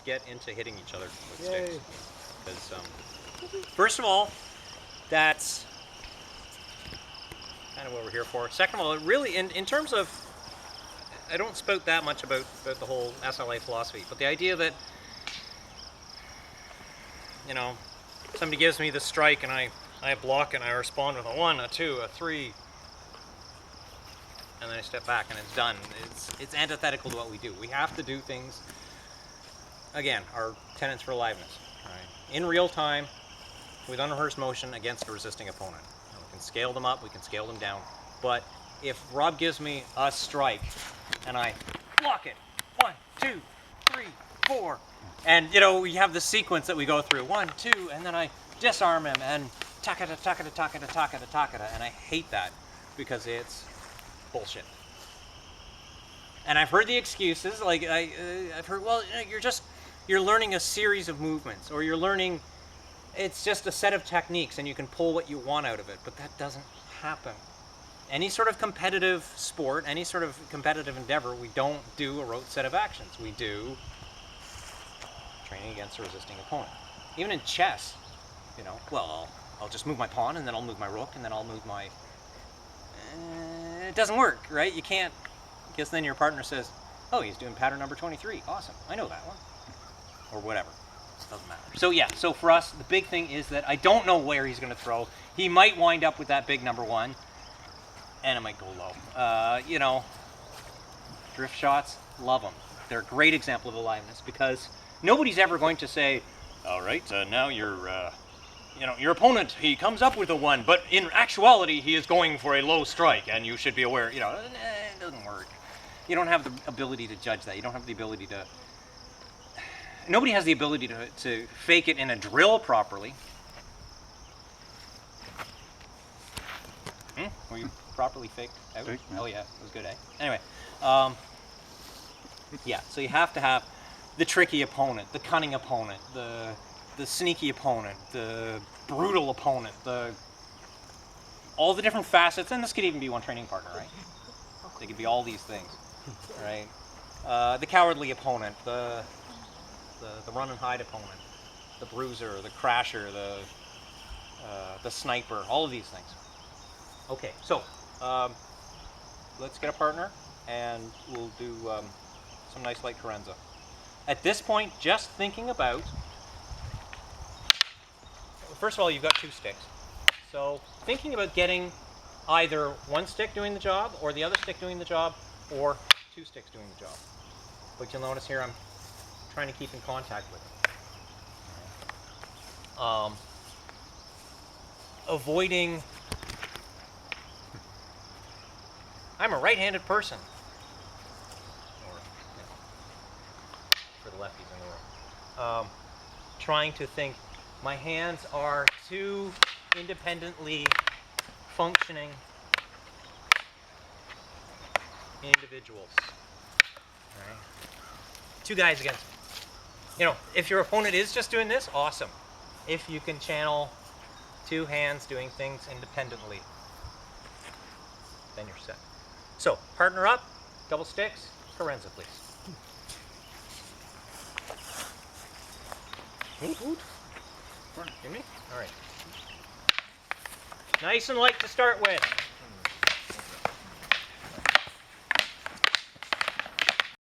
get into hitting each other with sticks. Because, first of all, that's kind of what we're here for. Second of all, it really, in terms of, I don't spout that much about the whole SLA philosophy, but the idea that, you know, somebody gives me the strike and I block and I respond with a 1, a 2, a 3, and then I step back and it's done. It's antithetical to what we do. We have to do things, again, our tenets for aliveness, right? In real time, with unrehearsed motion against a resisting opponent. We can scale them up, we can scale them down. But if Rob gives me a strike and I block it, 1, 2, 3, 4, and you know, we have the sequence that we go through, 1, 2, and then I disarm him and takata, takata, takata, takata, takata, and I hate that because it's bullshit. And I've heard the excuses, like I've heard, well, you're learning a series of movements, or you're learning, it's just a set of techniques and you can pull what you want out of it, but that doesn't happen. Any sort of competitive sport, any sort of competitive endeavor, we don't do a rote set of actions. We do training against a resisting opponent. Even in chess, you know, well, I'll just move my pawn and then I'll move my rook and then I'll move my... it doesn't work, right? You can't, because then your partner says, oh, he's doing pattern number 23. Awesome, I know that one. Or whatever. Doesn't matter. So yeah, so for us, the big thing is that I don't know where he's going to throw. He might wind up with that big number 1, and it might go low. You know, drift shots, love them. They're a great example of aliveness because nobody's ever going to say, all right, now your opponent, he comes up with a 1, but in actuality, he is going for a low strike, and you should be aware. You know, it doesn't work. You don't have the ability to judge that. You don't have the ability to... Nobody has the ability to fake it in a drill properly. Were you properly faked out? Oh yeah, it was good, eh? Anyway, yeah, so you have to have the tricky opponent, the cunning opponent, the sneaky opponent, the brutal opponent, all the different facets, and this could even be one training partner, right? They could be all these things, right? The cowardly opponent, the run and hide opponent, the bruiser, the crasher, the sniper, all of these things. Okay, so let's get a partner and we'll do some nice light carenza. At this point, just thinking about, first of all, you've got 2 sticks. So thinking about getting either one stick doing the job or the other stick doing the job or 2 sticks doing the job. But you'll notice here I'm trying to keep in contact with it. Avoiding... I'm a right-handed person. Or, you know, for the lefties in the room. Trying to think, my hands are 2 independently functioning individuals. All right? 2 guys against me. You know, if your opponent is just doing this, awesome. If you can channel 2 hands doing things independently, then you're set. So, partner up, double sticks, carenza, please. Hear me? All right. Nice and light to start with.